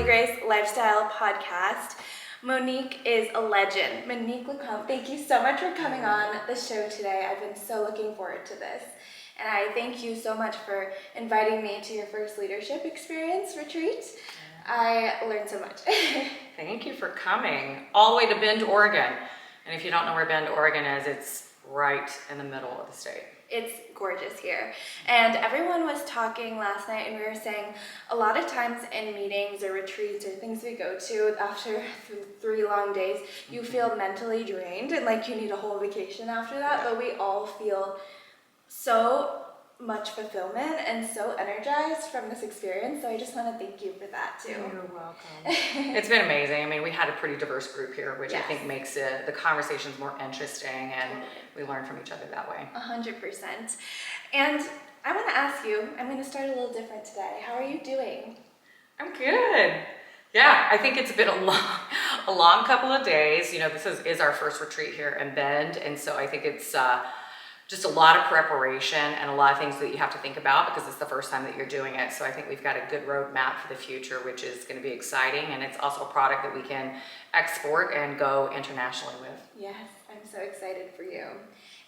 Holy Grace Lifestyle Podcast. Monique is a legend. Monique Lecomte, thank you so much for coming on the show today. I've been so looking forward to this. And I thank you so much for inviting me to your first leadership experience retreat. I learned so much. Thank you for coming all the way to Bend, Oregon. And if you don't know where Bend, Oregon is, it's right in the middle of the state. It's gorgeous here. And everyone was talking last night and we were saying a lot of times in meetings or retreats or things we go to after 3 long days, you feel mentally drained and like you need a whole vacation after that, but we all feel so much fulfillment and so energized from this experience. So I just want to thank you for that too. You're welcome. It's been amazing. I mean, we had a pretty diverse group here, which I think makes the conversations more interesting, and we learn from each other that way. 100%. And I want to ask you, I'm going to start a little different today. How are you doing? I'm good. Yeah, I think it's been a long couple of days. You know, this is our first retreat here in Bend, and so I think it's just a lot of preparation and a lot of things that you have to think about because it's the first time that you're doing it. So I think we've got a good roadmap for the future, which is going to be exciting. And it's also a product that we can export and go internationally with. Yes, I'm so excited for you.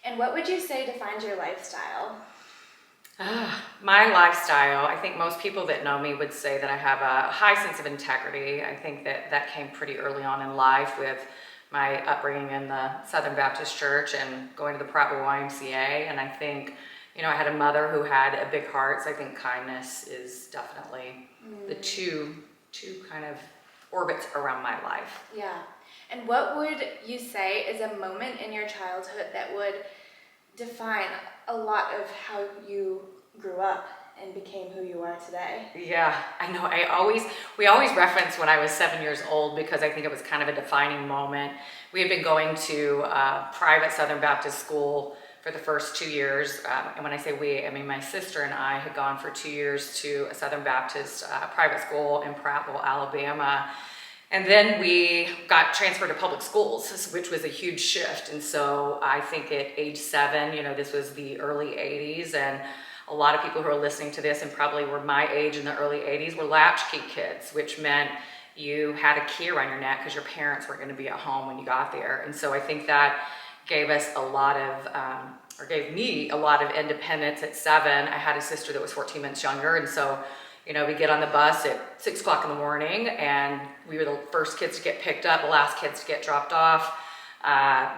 And what would you say defines your lifestyle? My lifestyle, I think most people that know me would say that I have a high sense of integrity. I think that came pretty early on in life with my upbringing in the Southern Baptist Church and going to the Prattville YMCA. And I think, you know, I had a mother who had a big heart. So I think kindness is definitely the two kind of orbits around my life. Yeah. And what would you say is a moment in your childhood that would define a lot of how you grew up and became who you are today? Yeah, I know. We always reference when I was 7 years old because I think it was kind of a defining moment. We had been going to a private Southern Baptist school for the first 2 years. And when I say we, I mean my sister and I had gone for 2 years to a Southern Baptist private school in Prattville, Alabama. And then we got transferred to public schools, which was a huge shift. And so I think at age 7, you know, this was the early 80s, and a lot of people who are listening to this and probably were my age in the early 80s were latchkey kids, which meant you had a key around your neck because your parents weren't going to be at home when you got there. And so I think that gave us a lot of, or gave me a lot of independence at 7. I had a sister that was 14 months younger. And so, you know, we get on the bus at 6 o'clock in the morning and we were the first kids to get picked up, the last kids to get dropped off.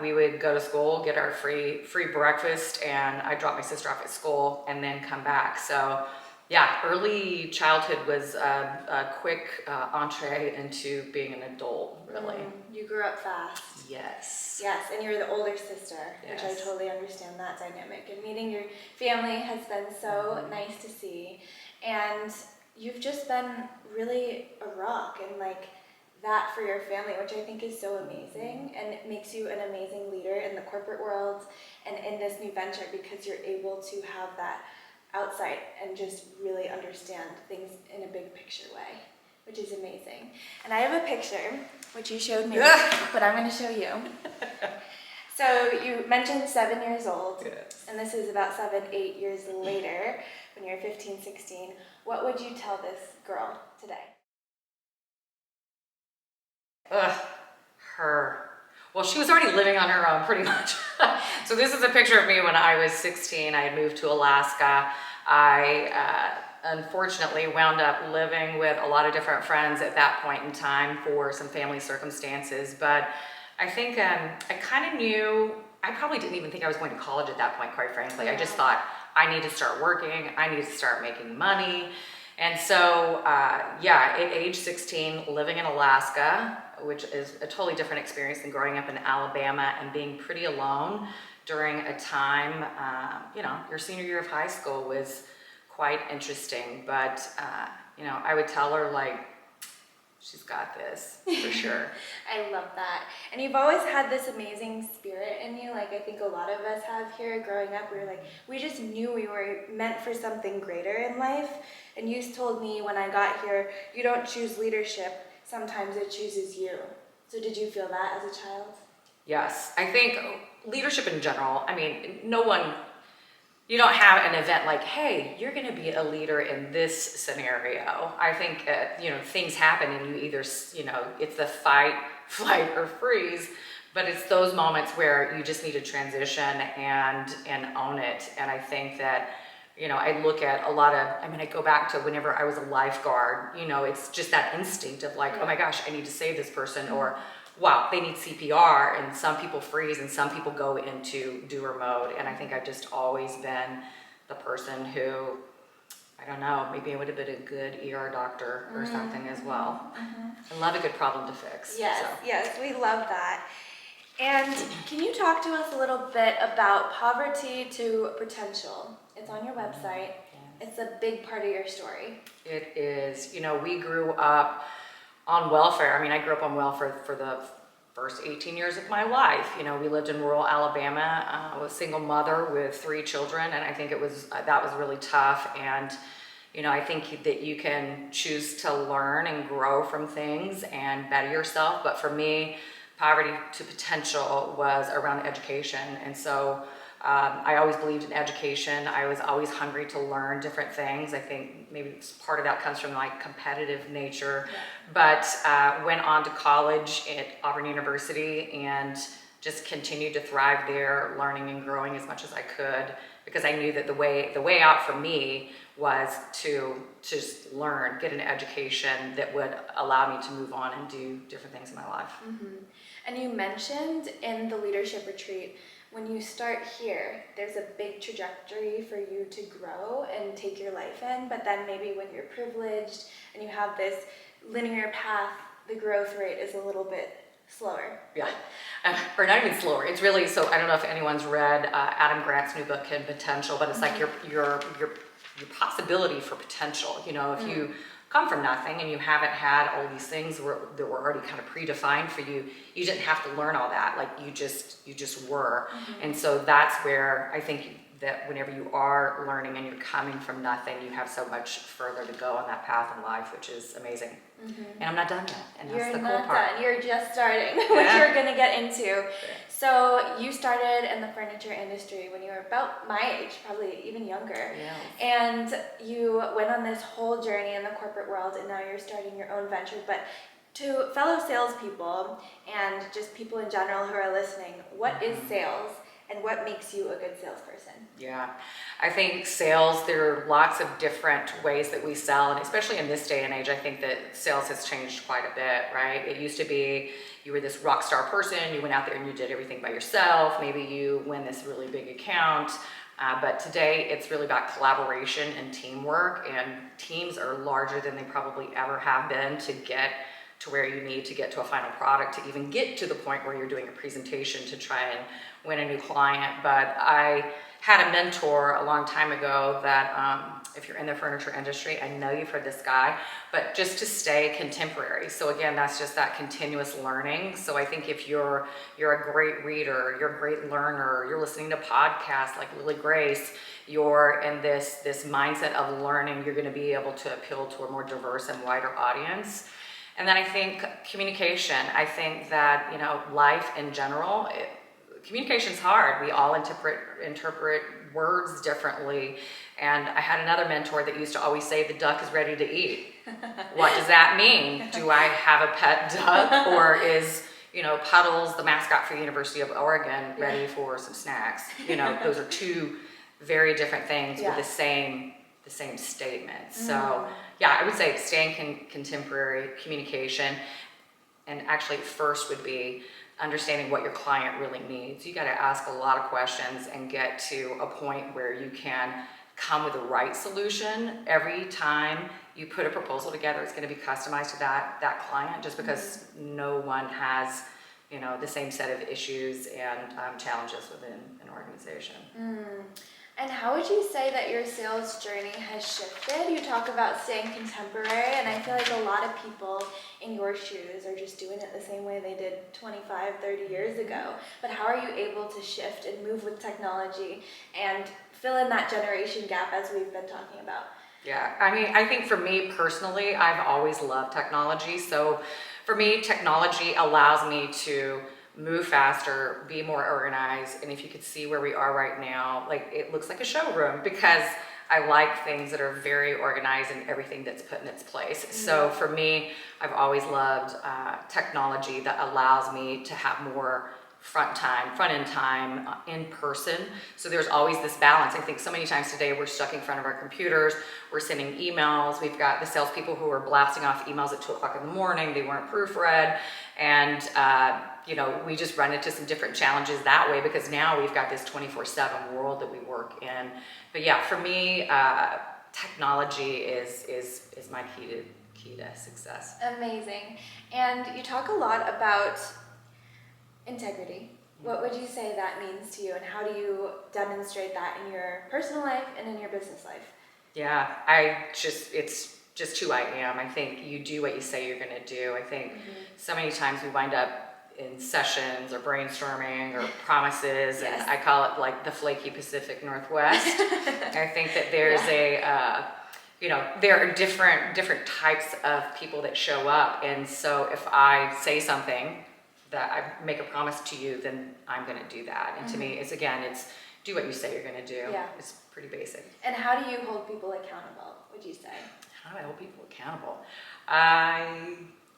We would go to school, get our free breakfast, and I'd drop my sister off at school and then come back. So yeah, early childhood was a quick entree into being an adult, really. You grew up fast. Yes. Yes, and you're the older sister, which I totally understand that dynamic. And meeting your family has been so nice to see. And you've just been really a rock and like that for your family, which I think is so amazing, and it makes you an amazing leader in the corporate world and in this new venture because you're able to have that outside and just really understand things in a big picture way, which is amazing. And I have a picture, which you showed me, but I'm going to show you. So you mentioned 7 years old, and this is about 7-8 years later, when you're 15, 16. What would you tell this girl today? Her. Well, she was already living on her own pretty much. So this is a picture of me when I was 16. I had moved to Alaska. I unfortunately wound up living with a lot of different friends at that point in time for some family circumstances. But I think I kind of knew, I probably didn't even think I was going to college at that point, quite frankly. I just thought I need to start working. I need to start making money. And so, at age 16, living in Alaska, which is a totally different experience than growing up in Alabama and being pretty alone during a time, your senior year of high school was quite interesting. But, I would tell her, like, she's got this, for sure. I love that. And you've always had this amazing spirit in you, like I think a lot of us have here growing up. We just knew we were meant for something greater in life. And you told me when I got here, you don't choose leadership, sometimes it chooses you. So did you feel that as a child? Yes, I think leadership in general, I mean, no one you don't have an event like, hey, you're going to be a leader in this scenario. I think, things happen and you either, it's the fight, flight, or freeze, but it's those moments where you just need to transition and own it. And I think that, I look at I go back to whenever I was a lifeguard, it's just that instinct of like, oh my gosh, I need to save this person, or wow, they need CPR, and some people freeze and some people go into doer mode. And I think I've just always been the person who, I don't know, maybe I would have been a good ER doctor or something as well. I love a good problem to fix. Yes, we love that. And can you talk to us a little bit about poverty to potential? It's on your website. It's a big part of your story. It is. We grew up on welfare. I grew up on welfare for the first 18 years of my life. We lived in rural Alabama. I was a single mother with 3 children, and I think that was really tough. And I think that you can choose to learn and grow from things and better yourself. But for me, poverty to potential was around education. And so I always believed in education. I was always hungry to learn different things. I think maybe part of that comes from my competitive nature. But went on to college at Auburn University and just continued to thrive there, learning and growing as much as I could, because I knew that the way out for me was to just learn, get an education that would allow me to move on and do different things in my life. And you mentioned in the leadership retreat, when you start here, there's a big trajectory for you to grow and take your life in, but then maybe when you're privileged and you have this linear path, the growth rate is a little bit slower. Yeah, or not even slower. It's really, so I don't know if anyone's read Adam Grant's new book, Hidden Potential, but it's like your possibility for potential. If you come from nothing and you haven't had all these things that were already kind of predefined for you, you didn't have to learn all that. Like you just were. And so that's where I think that whenever you are learning and you're coming from nothing, you have so much further to go on that path in life, which is amazing. And I'm not done yet, and that's the cool part. Done. You're just starting, which you're going to get into. So you started in the furniture industry when you were about my age, probably even younger. And you went on this whole journey in the corporate world, and now you're starting your own venture. But to fellow salespeople and just people in general who are listening, what is sales? And what makes you a good salesperson? Yeah, I think sales, there are lots of different ways that we sell, and especially in this day and age, I think that sales has changed quite a bit, right? It used to be you were this rock star person, you went out there and you did everything by yourself, maybe you win this really big account, but today it's really about collaboration and teamwork, and teams are larger than they probably ever have been to get to where you need to get to a final product, to even get to the point where you're doing a presentation to try and win a new client. But I had a mentor a long time ago that if you're in the furniture industry, I know you've heard this guy, but just to stay contemporary. So again, that's just that continuous learning. So I think if you're a great reader, you're a great learner, you're listening to podcasts like Lily Grace, you're in this mindset of learning, you're going to be able to appeal to a more diverse and wider audience. And then I think communication. I think that, life in general, communication's hard. We all interpret words differently. And I had another mentor that used to always say, the duck is ready to eat. What does that mean? Do I have a pet duck, or is, Puddles, the mascot for the University of Oregon, ready for some snacks? Those are two very different things with the same statement. So yeah, I would say staying contemporary, communication, and actually first would be understanding what your client really needs. You got to ask a lot of questions and get to a point where you can come with the right solution. Every time you put a proposal together, it's going to be customized to that client, just because no one has the same set of issues and challenges within an organization. And how would you say that your sales journey has shifted? You talk about staying contemporary, and I feel like a lot of people in your shoes are just doing it the same way they did 25, 30 years ago. But how are you able to shift and move with technology and fill in that generation gap as we've been talking about? Yeah, I think for me personally, I've always loved technology. So for me, technology allows me to move faster, be more organized. And if you could see where we are right now, like it looks like a showroom because I like things that are very organized and everything that's put in its place. So for me, I've always loved technology that allows me to have more front end time in person. So there's always this balance. I think so many times today we're stuck in front of our computers, we're sending emails, we've got the salespeople who are blasting off emails at 2 o'clock in the morning, they weren't proofread, and we just run into some different challenges that way because now we've got this 24/7 world that we work in. But yeah, for me, technology is my key to success. Amazing. And you talk a lot about integrity. What would you say that means to you, and how do you demonstrate that in your personal life and in your business life? Yeah, it's just who I am. I think you do what you say you're going to do. I think so many times we wind up in sessions or brainstorming or promises, and I call it like the flaky Pacific Northwest. I think that there's there are different types of people that show up, and so if I say something that I make a promise to you, then I'm going to do that. And to me, it's do what you say you're going to do. Yeah. It's pretty basic. And how do you hold people accountable, would you say? How do I hold people accountable?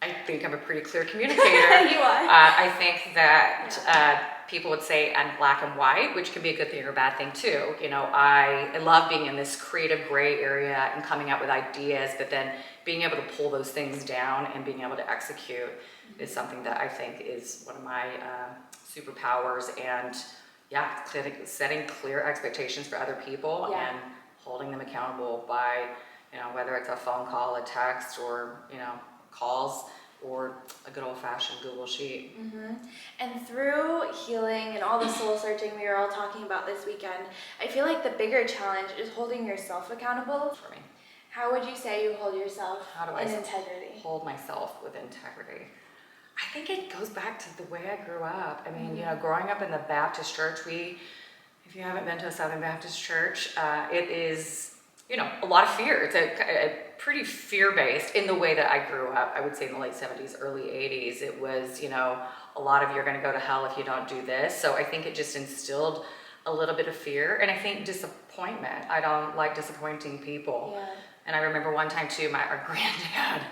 I think I'm a pretty clear communicator. You are. I think that people would say I'm black and white, which can be a good thing or a bad thing too. I love being in this creative gray area and coming up with ideas, but then being able to pull those things down and being able to execute is something that I think is one of my superpowers. And setting clear expectations for other people and holding them accountable by, whether it's a phone call, a text, or, calls, or a good old-fashioned Google Sheet. And through healing and all the soul searching we were all talking about this weekend, I feel like the bigger challenge is holding yourself accountable. For me. How would you say you hold yourself in integrity? Hold myself with integrity? I think it goes back to the way I grew up. I mean, growing up in the Baptist church, if you haven't been to a Southern Baptist church, it is, a lot of fear. It's a pretty fear-based in the way that I grew up. I would say in the late 70s, early 80s, it was, a lot of you're going to go to hell if you don't do this. So I think it just instilled a little bit of fear. And I think disappointment. I don't like disappointing people. Yeah. And I remember one time too, our granddad,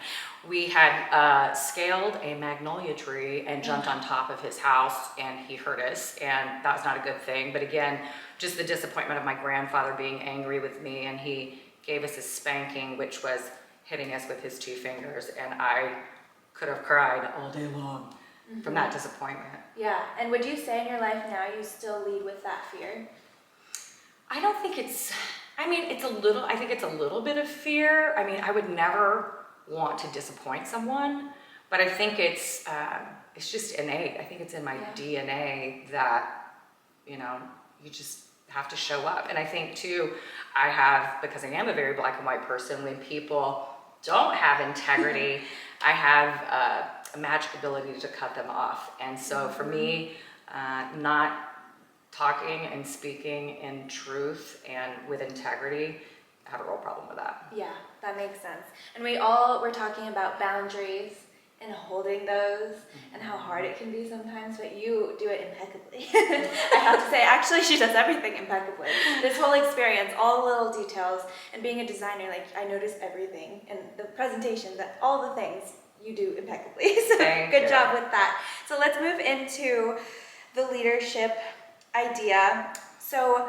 we had scaled a magnolia tree and jumped on top of his house, and he hurt us, and that was not a good thing. But again, just the disappointment of my grandfather being angry with me, and he gave us a spanking, which was hitting us with his 2 fingers, and I could have cried all day long from that disappointment. Yeah, and would you say in your life now you still lead with that fear? I don't think I think it's a little bit of fear. I mean, I would never want to disappoint someone, but I think it's just innate. I think it's in my DNA that, you just have to show up. And I think too, because I am a very black and white person, when people don't have integrity, I have a magic ability to cut them off. And so for me, not talking and speaking in truth and with integrity, I have a real problem with that. Yeah, that makes sense. And we're talking about boundaries and holding those and how hard it can be sometimes, but you do it impeccably. I have to say, actually, she does everything impeccably. This whole experience, all the little details, and being a designer, I notice everything, and the presentation, all the things you do impeccably. So good job with that. So let's move into the leadership idea. So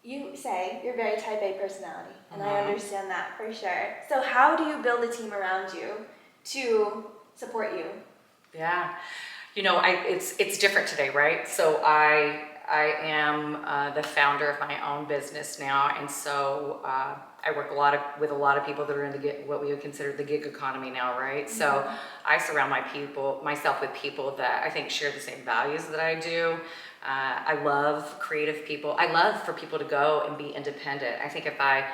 you say you're very type A personality, and I understand that for sure. So how do you build a team around you to support you? Yeah, it's different today, right? So I am the founder of my own business now, and so I work with a lot of people that are in what we would consider the gig economy now, right? So I surround myself with people that I think share the same values that I do. I love creative people. I love for people to go and be independent. I think if I,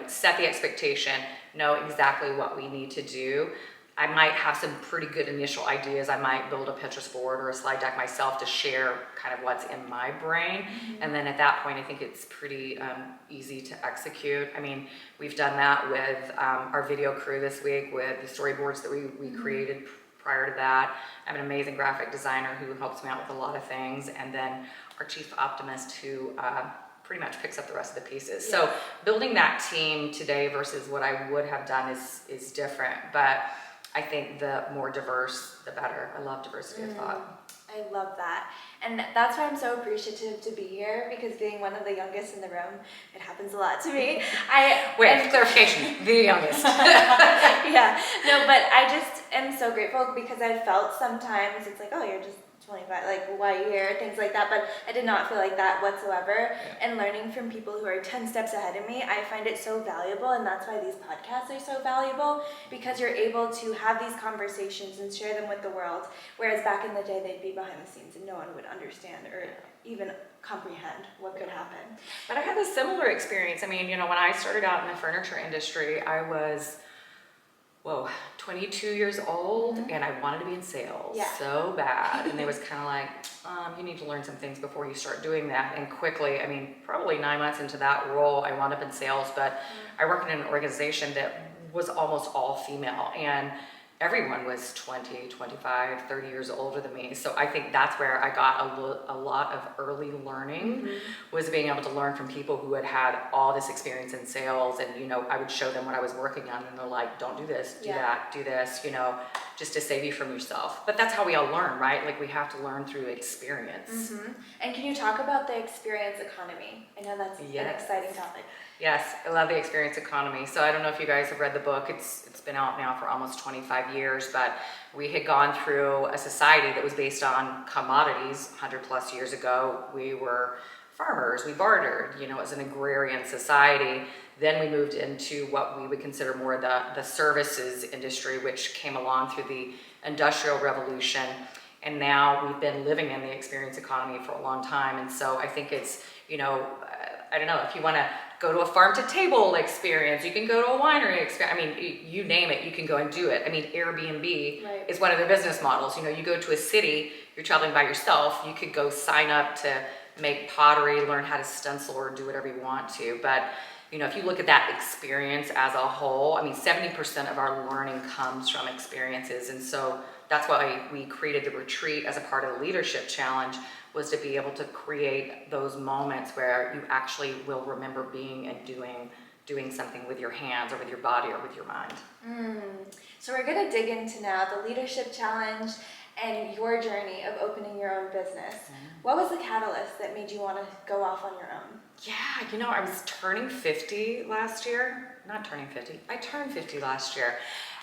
set the expectation, know exactly what we need to do, I might have some pretty good initial ideas. I might build a Pinterest board or a slide deck myself to share kind of what's in my brain. And then at that point, I think it's pretty easy to execute. I mean, we've done that with our video crew this week with the storyboards that we created prior to that. I have an amazing graphic designer who helps me out with a lot of things, and then our chief optimist who pretty much picks up the rest of the pieces. So building that team today versus what I would have done is different, but I think the more diverse, the better. I love diversity of thought. I love that. And that's why I'm so appreciative to be here, because being one of the youngest in the room, it happens a lot to me. Clarification, the youngest. Yeah, no, but I just am so grateful because I felt sometimes it's like, oh, you're just 25, like, why are you here, things like that, but I did not feel like that whatsoever. And learning from people who are 10 steps ahead of me, I find it so valuable, and that's why these podcasts are so valuable, because you're able to have these conversations and share them with the world, whereas back in the day they'd be behind the scenes and no one would understand or even comprehend what could happen. But I had a similar experience. I mean, when I started out in the furniture industry, I was 22 years old, and I wanted to be in sales so bad. And it was kind of like, you need to learn some things before you start doing that. And quickly, I mean, probably 9 months into that role, I wound up in sales, but I worked in an organization that was almost all female, and everyone was 20, 25, 30 years older than me. So I think that's where I got a lot of early learning, was being able to learn from people who had had all this experience in sales. And, I would show them what I was working on, and they're like, don't do this, do that, do this, just to save you from yourself. But that's how we all learn, right? Like, we have to learn through experience. And can you talk about the experience economy? I know that's an exciting topic. Yes, I love the experience economy. So I don't know if you guys have read the book. It's been out now for almost 25 years, but we had gone through a society that was based on commodities 100 plus years ago. We were farmers, we bartered, it was an agrarian society. Then we moved into what we would consider more the services industry, which came along through the Industrial Revolution. And now we've been living in the experience economy for a long time. And so I think it's, I don't know, if you want to go to a farm to table experience, you can go to a winery experience. I mean, you name it, you can go and do it. I mean, Airbnb is one of their business models. You go to a city, you're traveling by yourself, you could go sign up to make pottery, learn how to stencil, or do whatever you want to. But, if you look at that experience as a whole, I mean, 70% of our learning comes from experiences. And so that's why we created the retreat as a part of the leadership challenge, was to be able to create those moments where you actually will remember being and doing something with your hands or with your body or with your mind. So we're going to dig into now the leadership challenge and your journey of opening your own business. What was the catalyst that made you want to go off on your own? Yeah, I was turning 50 last year. Not turning 50. I turned 50 last year.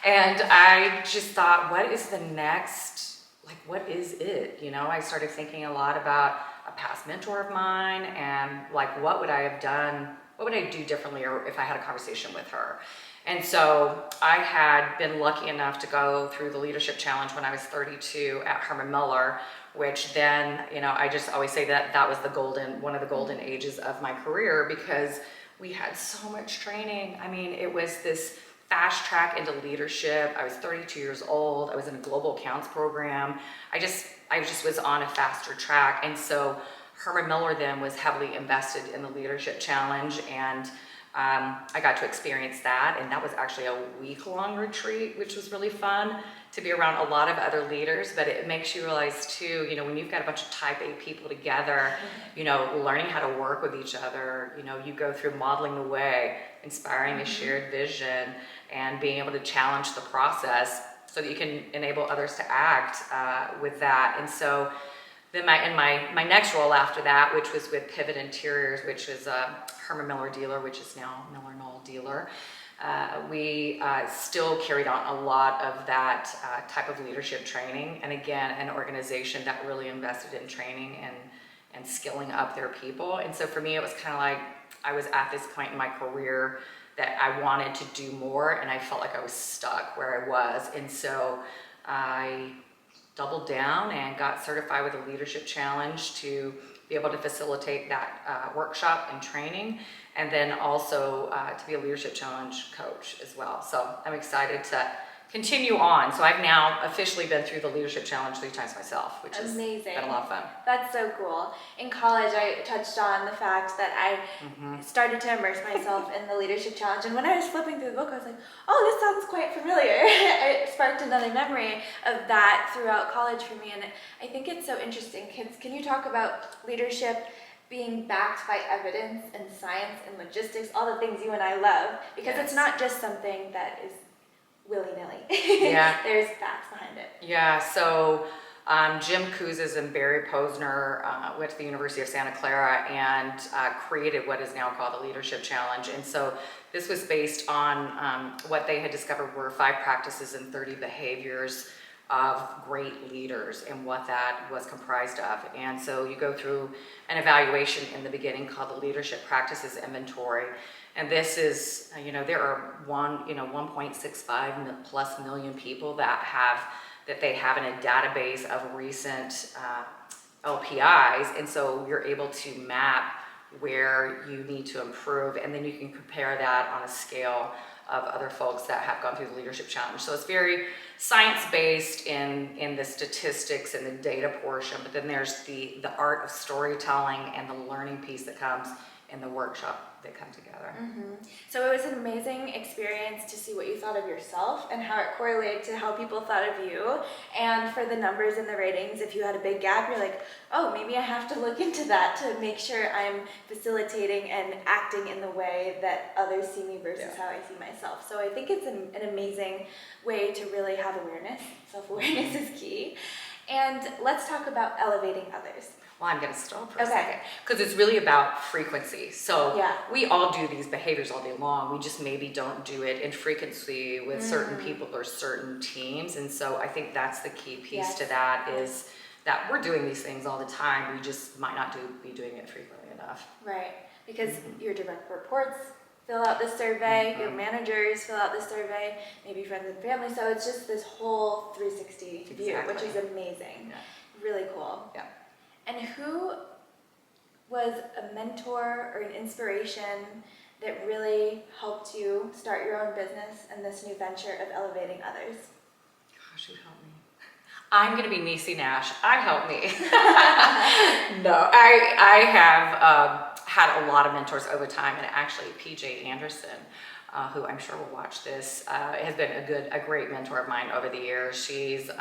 And I just thought, what is the next, what is it? I started thinking a lot about a past mentor of mine, and what would I have done? What would I do differently, or if I had a conversation with her? And so I had been lucky enough to go through the leadership challenge when I was 32 at Herman Miller, which then, I just always say that was one of the golden ages of my career, because we had so much training. I mean, it was this fast track into leadership. I was 32 years old. I was in a global accounts program. I just was on a faster track. And so Herman Miller then was heavily invested in the leadership challenge, and I got to experience that. And that was actually a week-long retreat, which was really fun to be around a lot of other leaders. But it makes you realize too, when you've got a bunch of type A people together, learning how to work with each other, you go through modeling the way, inspiring a shared vision, and being able to challenge the process so that you can enable others to act with that. And so then my next role after that, which was with Pivot Interiors, which was a Herman Miller dealer, which is now Miller Knoll dealer, we still carried on a lot of that type of leadership training. And again, an organization that really invested in training and skilling up their people. And so for me, it was kind of like I was at this point in my career that I wanted to do more, and I felt like I was stuck where I was. And so I doubled down and got certified with the Leadership Challenge to be able to facilitate that workshop and training, and then also to be a Leadership Challenge coach as well. So I'm excited to continue on. So I've now officially been through the leadership challenge 3 times myself, which has Amazing. been a lot of fun. That's so cool. In college, I touched on the fact that I started to immerse myself in the leadership challenge. And when I was flipping through the book, I was like, oh, this sounds quite familiar. It sparked another memory of that throughout college for me. And I think it's so interesting. Can you talk about leadership being backed by evidence and science and logistics, all the things you and I love? Because it's not just something that is willy-nilly. Yeah. There's facts behind it. Yeah, so Jim Kouzes and Barry Posner went to the University of Santa Clara and created what is now called the Leadership Challenge. And so this was based on what they had discovered were 5 practices and 30 behaviors of great leaders and what that was comprised of. And so you go through an evaluation in the beginning called the Leadership Practices Inventory. And this is, there are 1.65 plus million people that they have in a database of recent LPIs. And so you're able to map where you need to improve, and then you can compare that on a scale of other folks that have gone through the leadership challenge. So it's very science-based in the statistics and the data portion, but then there's the art of storytelling and the learning piece that comes in the workshop that come together. So it was an amazing experience to see what you thought of yourself and how it correlated to how people thought of you. And for the numbers and the ratings, if you had a big gap, you're like, oh, maybe I have to look into that to make sure I'm facilitating and acting in the way that others see me versus how I see myself. So I think it's an amazing way to really have awareness. Self-awareness is key. And let's talk about elevating others. Well, I'm going to stop for a second because it's really about frequency. So we all do these behaviors all day long. We just maybe don't do it in frequency with certain people or certain teams. And so I think that's the key piece to that is that we're doing these things all the time. We just might not be doing it frequently enough. Right. Because your direct reports fill out the survey, your managers fill out the survey, maybe friends and family. So it's just this whole 360 view, which is amazing. Yeah. Really cool. Yeah. And who was a mentor or an inspiration that really helped you start your own business and this new venture of elevating others? Gosh, who helped me? I'm going to be Niecy Nash. Help me. No, I have had a lot of mentors over time, and actually PJ Anderson, who I'm sure will watch this, has been a great mentor of mine over the years. She's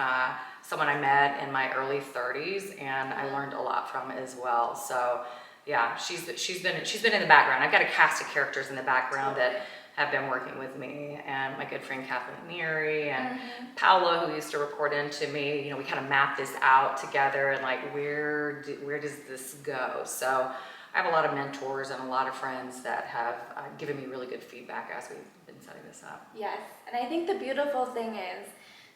someone I met in my early 30s, and I learned a lot from as well. So yeah, she's been in the background. I've got a cast of characters in the background that have been working with me, and my good friend Kathleen Neary and Paula, who used to report into me. We kind of mapped this out together and like where does this go? So I have a lot of mentors and a lot of friends that have given me really good feedback as we've been setting this up. Yes, and I think the beautiful thing is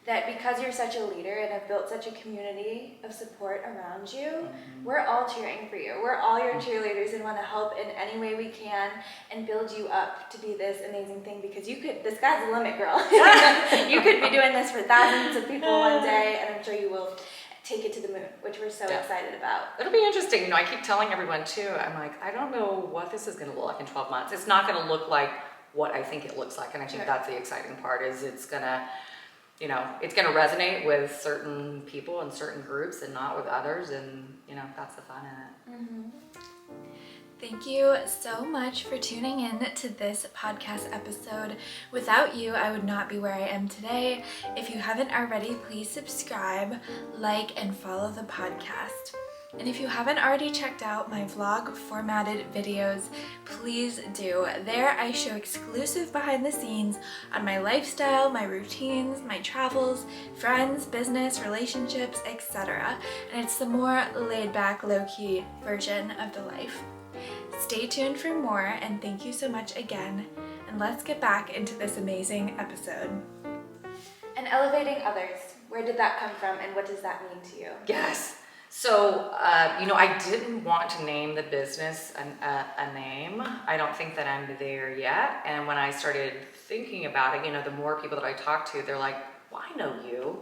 that because you're such a leader and have built such a community of support around you, we're all cheering for you. We're all your cheerleaders and want to help in any way we can and build you up to be this amazing thing, because the sky's the limit, girl. You could be doing this for thousands of people one day, and I'm sure you will take it to the moon, which we're so excited about. It'll be interesting. I keep telling everyone too, I'm like, I don't know what this is going to look like in 12 months. It's not going to look like what I think it looks like. And I think that's the exciting part is it's going to resonate with certain people and certain groups and not with others. And, that's the fun in it. Thank you so much for tuning in to this podcast episode. Without you, I would not be where I am today. If you haven't already, please subscribe, like, and follow the podcast. And if you haven't already checked out my vlog formatted videos, please do. There I show exclusive behind the scenes on my lifestyle, my routines, my travels, friends, business, relationships, etc. And it's the more laid back, low-key version of the life. Stay tuned for more, and thank you so much again. And let's get back into this amazing episode. And elevating others, where did that come from and what does that mean to you? Yes. So, I didn't want to name the business a name. I don't think that I'm there yet. And when I started thinking about it, the more people that I talk to, they're like, well, I know you.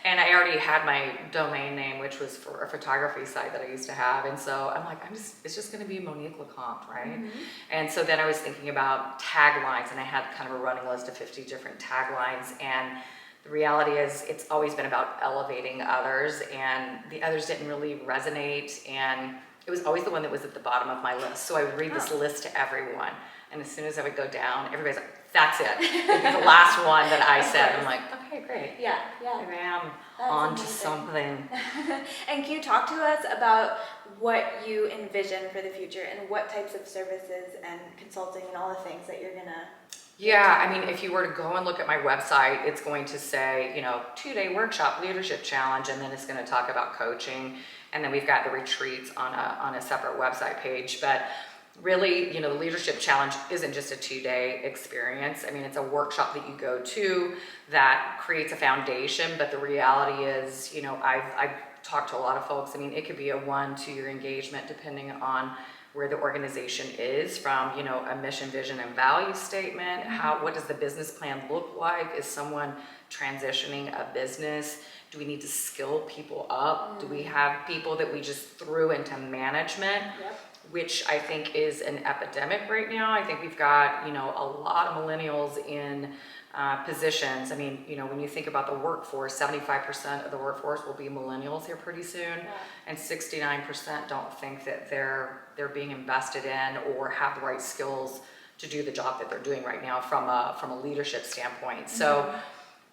And I already had my domain name, which was for a photography site that I used to have. And so I'm like, it's just going to be Monique Lecomte, right? And so then I was thinking about taglines, and I had kind of a running list of 50 different taglines. And the reality is it's always been about elevating others, and the others didn't really resonate. And it was always the one that was at the bottom of my list. So I would read this list to everyone. And as soon as I would go down, everybody's like, that's it. The last one that I said, I'm like, okay, great. Yeah. Here I am, That's on amazing. to something. And can you talk to us about what you envision for the future and what types of services and consulting and all the things that you're gonna... Yeah, I mean, if you were to go and look at my website, it's going to say, 2-day workshop, leadership challenge, and then it's going to talk about coaching. And then we've got the retreats on a separate website page. But really, the leadership challenge isn't just a 2-day experience. I mean, it's a workshop that you go to that creates a foundation. But the reality is, I've talked to a lot of folks. I mean, it could be a 1-2 year engagement depending on where the organization is, from a mission, vision, and value statement. What does the business plan look like? Is someone transitioning a business? Do we need to skill people up? Do we have people that we just threw into management? Which I think is an epidemic right now. I think we've got a lot of millennials in positions. I mean, when you think about the workforce, 75% of the workforce will be millennials here pretty soon, and 69% don't think that they're being invested in or have the right skills to do the job that they're doing right now from a leadership standpoint. So,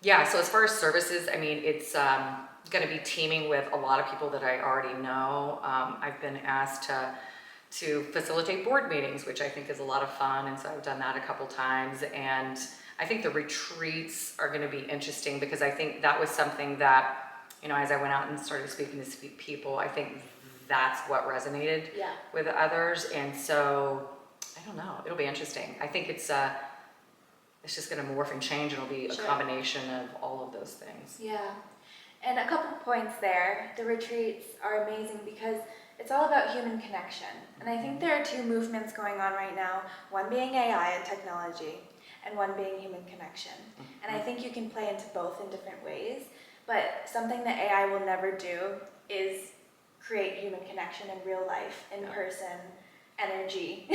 so as far as services, I mean, it's going to be teaming with a lot of people that I already know. I've been asked to facilitate board meetings, which I think is a lot of fun, and so I've done that a couple times. And I think the retreats are going to be interesting because I think that was something that, as I went out and started speaking to people, I think that's what resonated with others. And so, I don't know, it'll be interesting. I think it's just going to morph and change, and it'll be a combination of all of those things. Yeah. And a couple points there. The retreats are amazing because it's all about human connection. And I think there are 2 movements going on right now, one being AI and technology, and one being human connection. And I think you can play into both in different ways, but something that AI will never do is create human connection in real life, in person, energy,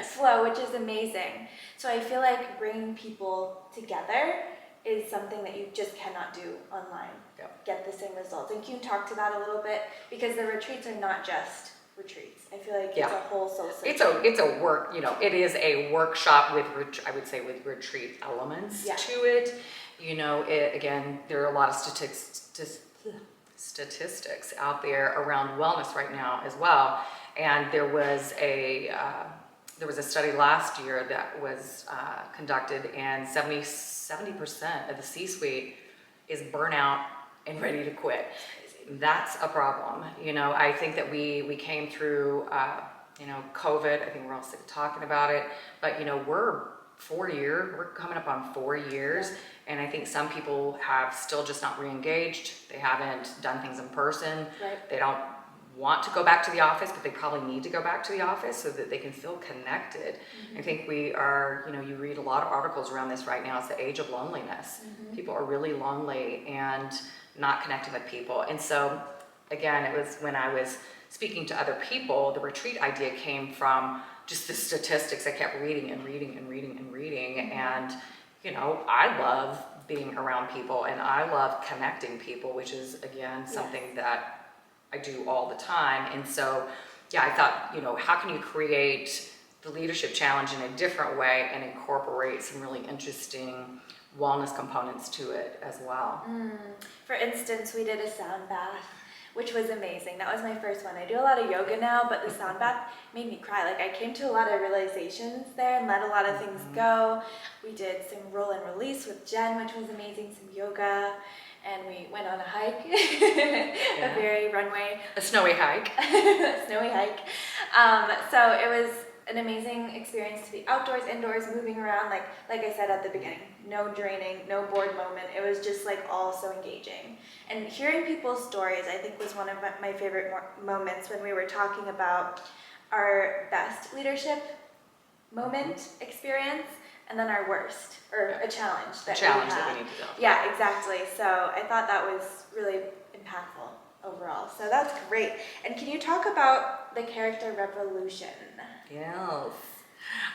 flow, which is amazing. So I feel like bringing people together is something that you just cannot do online. Get the same results. And can you talk to that a little bit? Because the retreats are not just retreats. I feel like it's a whole social. It's a work, it is a workshop with, I would say, with retreat elements to it. Again, there are a lot of statistics out there around wellness right now as well. And there was a study last year that was conducted, and 70% of the C-suite is burnout and ready to quit. That's a problem. I think that we came through, COVID. I think we're all sick of talking about it, but we're coming up on 4 years. And I think some people have still just not re-engaged. They haven't done things in person. They don't want to go back to the office, but they probably need to go back to the office so that they can feel connected. I think we are, you read a lot of articles around this right now. It's the age of loneliness. People are really lonely and not connecting with people. And so, again, it was when I was speaking to other people, the retreat idea came from just the statistics. I kept reading and reading and reading and reading. And, I love being around people, and I love connecting people, which is, again, something that I do all the time. And so, I thought, how can you create the leadership challenge in a different way and incorporate some really interesting wellness components to it as well? For instance, we did a sound bath, which was amazing. That was my first one. I do a lot of yoga now, but the sound bath made me cry. Like, I came to a lot of realizations there and let a lot of things go. We did some roll and release with Jen, which was amazing, some yoga, and we went on a hike, a very a snowy hike. Snowy hike. So it was an amazing experience to be outdoors, indoors, moving around. Like I said at the beginning, no draining, no bored moment. It was just all so engaging. And hearing people's stories, I think, was one of my favorite moments when we were talking about our best leadership moment experience and then our worst, or a challenge that we challenge have. that we need to build. Yeah, exactly. So I thought that was really impactful overall. So that's great. And can you talk about the character revolution? Yes.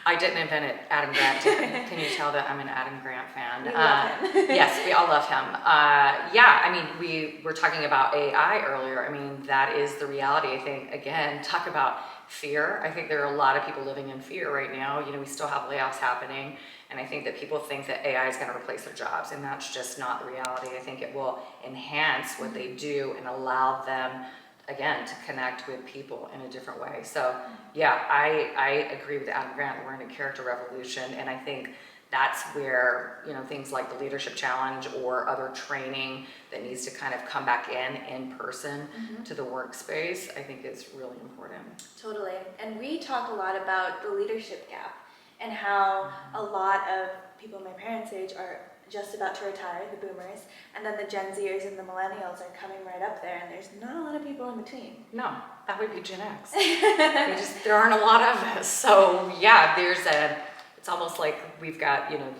I didn't invent it. Adam Grant did. Can you tell that I'm an Adam Grant fan? We love him. Yes, we all love him. Yeah, I mean, we were talking about AI earlier. I mean, that is the reality. I think, again, talk about fear. I think there are a lot of people living in fear right now. You know, we still have layoffs happening. And I think that people think that AI is going to replace their jobs. And that's just not the reality. I think it will enhance what they do and allow them, again, to connect with people in a different way. So yeah, I agree with Adam Grant. We're in a character revolution, and I think that's where, you know, things like the leadership challenge or other training that needs to kind of come back in person to the workspace, I think is really important. Totally. And we talk a lot about the leadership gap and how a lot of people my parents' age are just about to retire, the boomers, and then the Gen Zers and the Millennials are coming right up there, and there's not a lot of people in between. No, that would be Gen X. There aren't a lot of us. So yeah, it's almost like we've got, you know,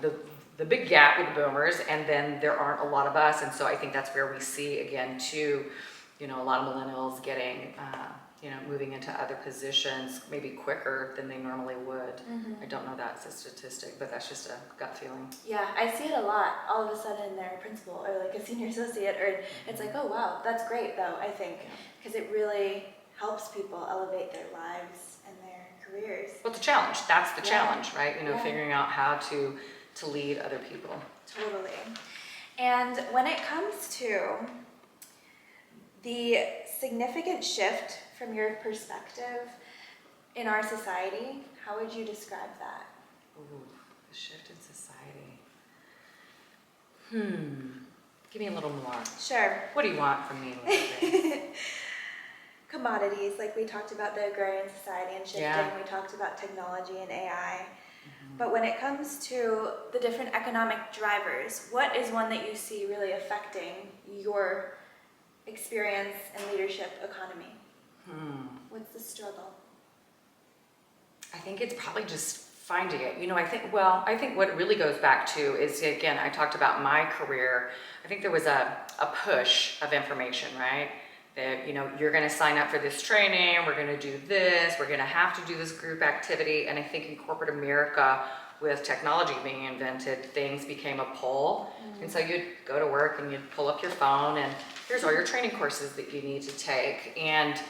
the big gap with the boomers, and then there aren't a lot of us. And so I think that's where we see, again, too, you know, a lot of millennials getting, you know, moving into other positions maybe quicker than they normally would. I don't know that's a statistic, but that's just a gut feeling. Yeah, I see it a lot. All of a sudden they're a principal or like a senior associate, or it's like, oh wow, that's great though, I think, because it really helps people elevate their lives and their careers. Well, it's a challenge. That's the challenge, right? You know, figuring out how to lead other people. Totally. And when it comes to the significant shift from your perspective in our society, how would you describe that? Ooh, the shift in society. Give me a little more. Sure. What do you want from me? Commodities, like we talked about the agrarian society and shifting, Yeah. we talked about technology and AI. But when it comes to the different economic drivers, what is one that you see really affecting your experience and leadership economy? What's the struggle? I think it's probably just finding it. You know, I think what it really goes back to is, again, I talked about my career. I think there was a push of information, right? That, you know, you're going to sign up for this training, we're going to do this, we're going to have to do this group activity. And I think in corporate America, with technology being invented, things became a pull. And so you'd go to work and you'd pull up your phone and here's all your training courses that you need to take. And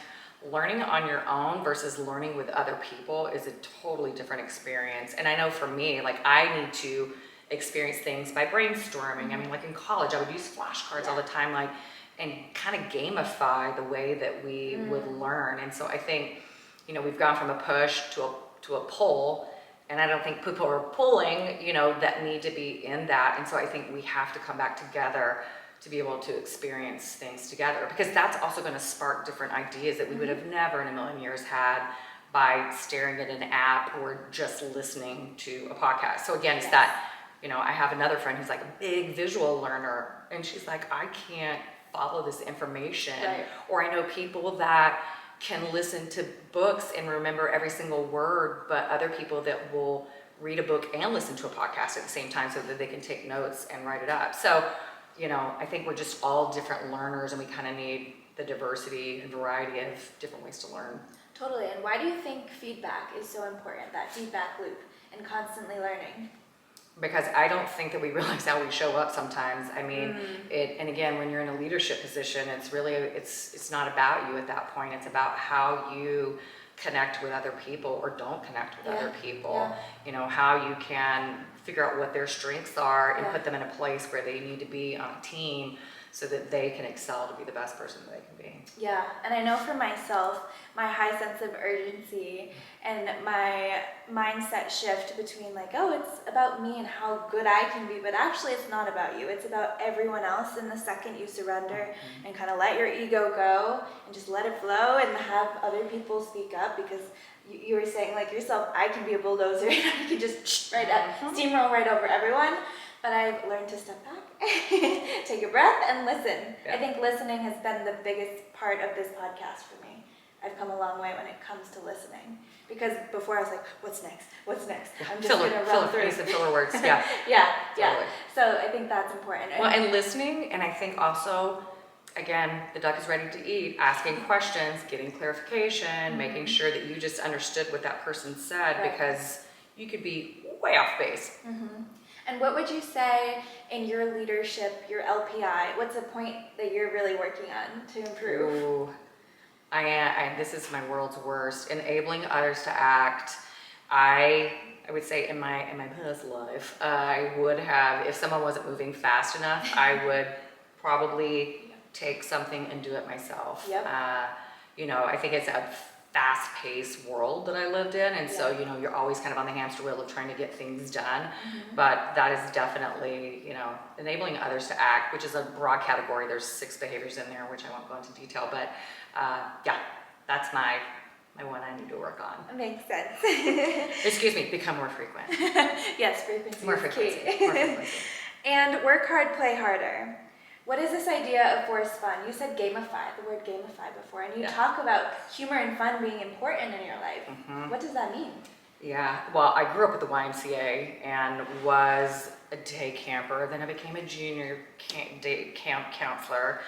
learning on your own versus learning with other people is a totally different experience. And I know for me, like, I need to experience things by brainstorming. I mean, like in college, I would use flashcards all the time, like, and kind of gamify the way that we would learn. And so I think, you know, we've gone from a push to a pull, and I don't think people are pulling, you know, that need to be in that. And so I think we have to come back together to be able to experience things together, because that's also going to spark different ideas that we would have never in a million years had by staring at an app or just listening to a podcast. So again, it's that, you know, I have another friend who's like a big visual learner, and she's like, I can't follow this information. Or I know people that can listen to books and remember every single word, but other people that will read a book and listen to a podcast at the same time so that they can take notes and write it up. So, you know, I think we're just all different learners, and we kind of need the diversity and variety of different ways to learn. Totally. And why do you think feedback is so important, that feedback loop and constantly learning? Because I don't think that we realize how we show up sometimes. I mean, and again, when you're in a leadership position, it's really, it's not about you at that point. It's about how you connect with other people or don't connect with other people. You know, how you can figure out what their strengths are and put them in a place where they need to be on a team so that they can excel to be the best person that they can be. Yeah, and I know for myself, my high sense of urgency and my mindset shift between like, oh, it's about me and how good I can be, but actually it's not about you. It's about everyone else. And the second you surrender and kind of let your ego go and just let it flow and have other people speak up, because you were saying like yourself, I can be a bulldozer. I can just steamroll right over everyone. But I've learned to step back, take a breath, and listen. I think listening has been the biggest part of this podcast for me. I've come a long way when it comes to listening. Because before I was like, what's next? What's next? Yeah. I'm just going to run through. Filler words, yeah. Yeah. Totally. So I think that's important. Well, and listening, and I think also, again, the duck is ready to eat, asking questions, getting clarification, making sure that you just understood what that person said, because you could be way off base. And what would you say in your leadership, your LPI, what's a point that you're really working on to improve? Ooh, this is my world's worst. Enabling others to act. I would say in my past life, I would have, if someone wasn't moving fast enough, I would probably take something and do it myself. Yep. You know, I think it's a fast-paced world that I lived in, and so, you know, you're always kind of on the hamster wheel of trying to get things done. But that is definitely, you know, enabling others to act, which is a broad category. There's 6 behaviors in there, which I won't go into detail, but yeah, that's my one I need to work on. That makes sense. Excuse me, become more frequent. Yes, frequency More is frequency. key. More frequency. And work hard, play harder. What is this idea of forced fun? You said gamify, the word gamify before, and you talk about humor and fun being important in your life. What does that mean? Yeah, well, I grew up at the YMCA and was a day camper. Then I became a junior day camp counselor.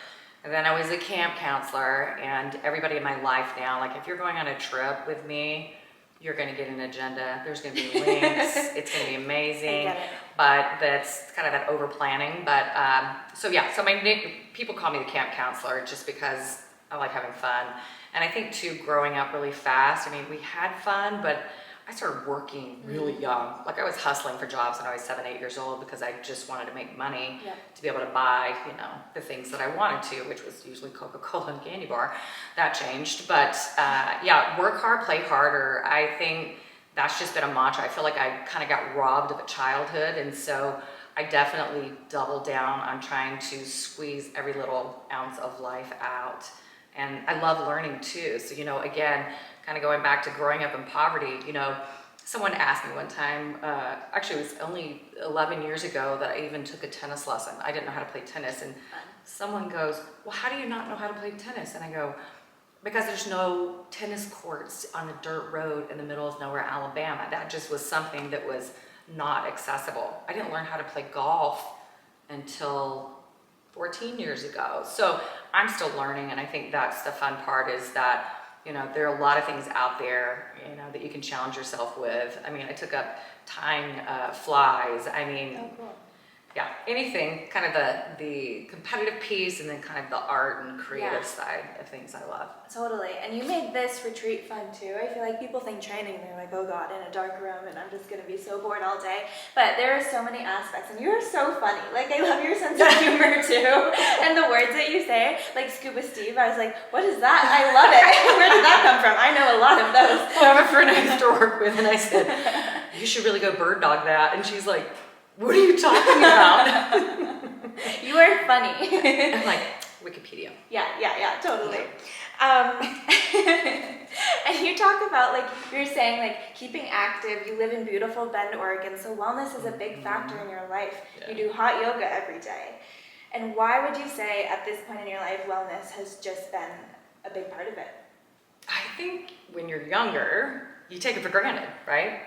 And then I was a camp counselor, and everybody in my life now, like if you're going on a trip with me, you're going to get an agenda. There's going to be links. It's going to be amazing. But that's kind of that over planning. But so yeah, so people call me the camp counselor just because I like having fun. And I think too, growing up really fast, I mean, we had fun, but I started working really young. Like I was hustling for jobs when I was 7, 8 years old because I just wanted to make money to be able to buy, you know, the things that I wanted to, which was usually Coca-Cola and candy bar. That changed. But yeah, work hard, play harder. I think that's just been a mantra. I feel like I kind of got robbed of a childhood. And so I definitely doubled down on trying to squeeze every little ounce of life out. And I love learning too. So, you know, again, kind of going back to growing up in poverty, you know, someone asked me one time, actually it was only 11 years ago that I even took a tennis lesson. I didn't know how to play tennis. And someone goes, well, how do you not know how to play tennis? And I go, because there's no tennis courts on a dirt road in the middle of nowhere, Alabama. That just was something that was not accessible. I didn't learn how to play golf until 14 years ago. So I'm still learning, and I think that's the fun part is that, you know, there are a lot of things out there, you know, that you can challenge yourself with. I mean, I took up tying flies. I mean, yeah, anything, kind of the competitive piece and then kind of the art and creative side of things I love. Totally. And you made this retreat fun too. I feel like people think training, they're like, oh God, in a dark room and I'm just going to be so bored all day. But there are so many aspects and you're so funny. Like I love your sense of humor too. And the words that you say, like Scuba Steve, I was like, what is that? I love it. Where did that come from? I know a lot of those. Well, I have a friend I used to work with and I said, you should really go bird dog that. And she's like, what are you talking about? You are funny. I'm like, Wikipedia. Yeah, totally. And you talk about, like, you're saying, like, keeping active. You live in beautiful Bend, Oregon, so wellness is a big factor in your life. You do hot yoga every day. And why would you say, at this point in your life, wellness has just been a big part of it? I think when you're younger, you take it for granted, right?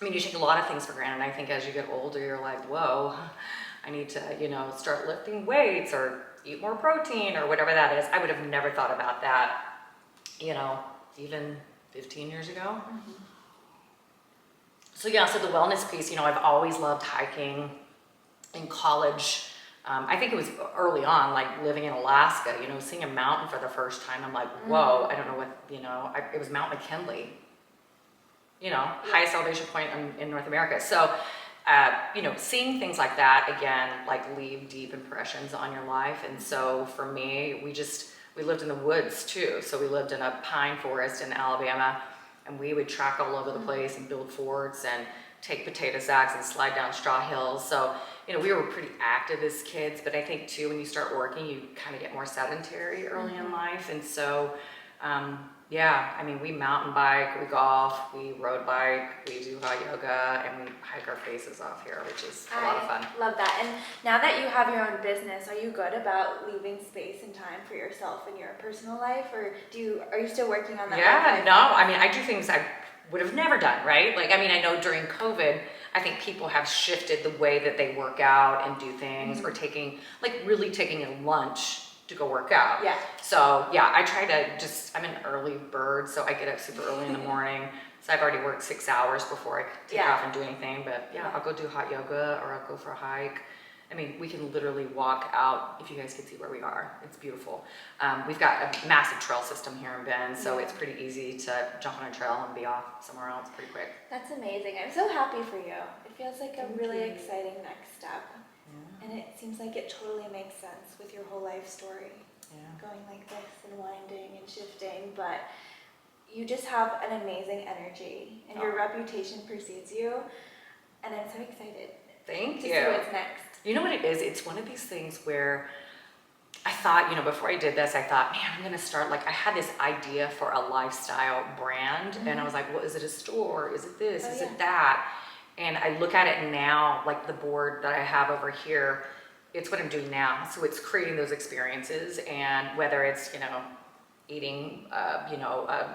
I mean, you take a lot of things for granted. I think as you get older, you're like, whoa, I need to, you know, start lifting weights or eat more protein or whatever that is. I would have never thought about that, you know, even 15 years ago. So yeah, so the wellness piece, you know, I've always loved hiking. In college, I think it was early on, like living in Alaska, you know, seeing a mountain for the first time. I'm like, whoa, I don't know what, you know, it was Mount McKinley. You know, highest elevation point in North America. So, you know, seeing things like that, again, like leave deep impressions on your life. And so for me, we lived in the woods too. So we lived in a pine forest in Alabama and we would track all over the place and build forts and take potato sacks and slide down straw hills. So, you know, we were pretty active as kids, but I think too, when you start working, you kind of get more sedentary early in life. And so, Yeah, I mean, we mountain bike, we golf, we road bike, we do hot yoga, and we hike our faces off here, which is a lot of fun. I love that. And now that you have your own business, are you good about leaving space and time for yourself in your personal life, or are you still working on that? Yeah, no, I mean, I do things I would have never done, right? Like, I mean, I know during COVID, I think people have shifted the way that they work out and do things, or really taking a lunch to go work out. Yeah. So yeah, I try to I'm an early bird, so I get up super early in the morning. So I've already worked 6 hours before I take off and do anything. But yeah, I'll go do hot yoga or I'll go for a hike. I mean, we can literally walk out, if you guys can see where we are. It's beautiful. We've got a massive trail system here in Bend, so it's pretty easy to jump on a trail and be off somewhere else pretty quick. That's amazing. I'm so happy for you. It feels like a really exciting next step. And it seems like it totally makes sense with your whole life story. Going like this and winding and shifting, but you just have an amazing energy and your reputation precedes you, and I'm so excited to see what's next. You know what it is? It's one of these things where I thought, before I did this, I thought, man, I'm gonna start, I had this idea for a lifestyle brand, and I was like, well, is it a store? Is it this? Is it that? And I look at it now, like the board that I have over here, it's what I'm doing now. So it's creating those experiences, and whether it's, eating,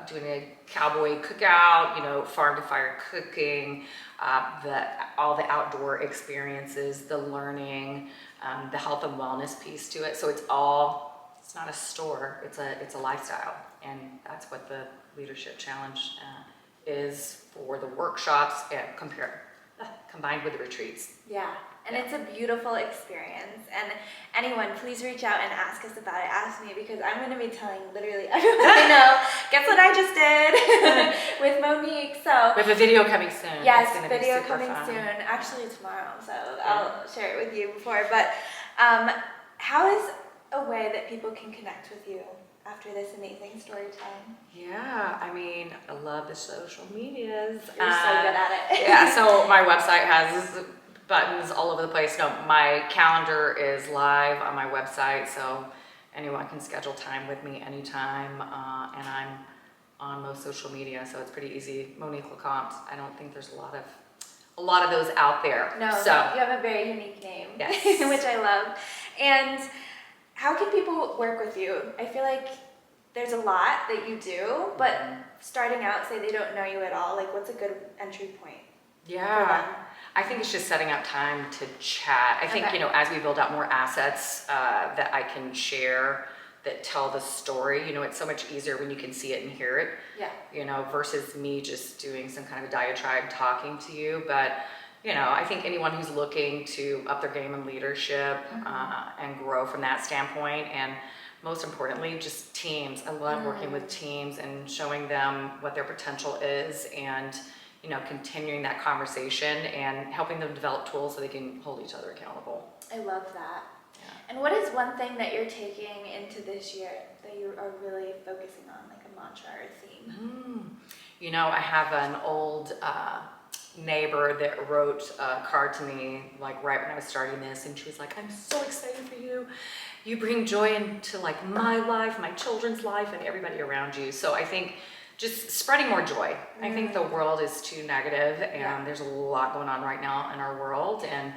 doing a cowboy cookout, farm to fire cooking, all the outdoor experiences, the learning, the health and wellness piece to it. So it's not a store, it's a lifestyle. And that's what the Leadership Challenge is for the workshops and combined with the retreats. Yeah, and it's a beautiful experience. And anyone, please reach out and ask us about it. Ask me, because I'm going to be telling literally everyone I know. Guess what I just did with Monique. So we have a video coming soon. Yes, video coming soon. Actually, tomorrow, so I'll share it with you before. But how is a way that people can connect with you after this amazing story time? Yeah, I mean, I love the social medias. You're so good at it. Yeah, so my website has buttons all over the place. No, my calendar is live on my website, so anyone can schedule time with me anytime, and I'm on most social media, so it's pretty easy. Monique Lecomte. I don't think there's a lot of those out there. No, so you have a very unique name, yes. which I love. And how can people work with you? I feel like there's a lot that you do, but starting out, say they don't know you at all, what's a good entry point? Yeah, I think it's just setting up time to chat. I think, as we build out more assets that I can share that tell the story, it's so much easier when you can see it and hear it, versus me just doing some kind of a diatribe talking to you. But I think anyone who's looking to up their game in leadership and grow from that standpoint, and most importantly, just teams. I love working with teams and showing them what their potential is, and continuing that conversation and helping them develop tools so they can hold each other accountable. I love that. Yeah. And what is one thing that you're taking into this year that you are really focusing on, like a mantra or a theme? I have an old neighbor that wrote a card to me right when I was starting this, and she was like, I'm so excited for you. You bring joy into my life, my children's life, and everybody around you. So I think just spreading more joy. I think the world is too negative, and there's a lot going on right now in our world, and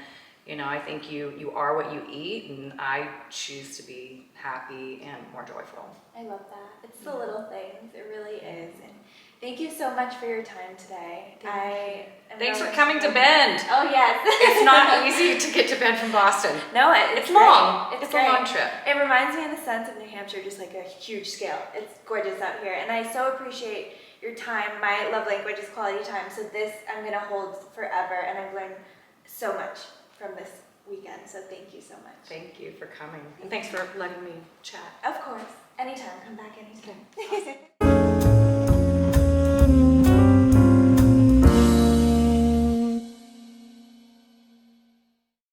I think you are what you eat, and I choose to be happy and more joyful. I love that. It's the little things. It really is. And thank you so much for your time today. Thanks for coming to Bend. Oh, yes. It's not easy to get to Bend from Boston. No, it's long. It's a long trip. It reminds me in the sense of New Hampshire, just like a huge scale. It's gorgeous out here. And I so appreciate your time. My love language is quality time. So this I'm going to hold forever. And I've learned so much from this weekend. So thank you so much. Thank you for coming. And thanks for letting me chat. Of course. Anytime. Come back anytime.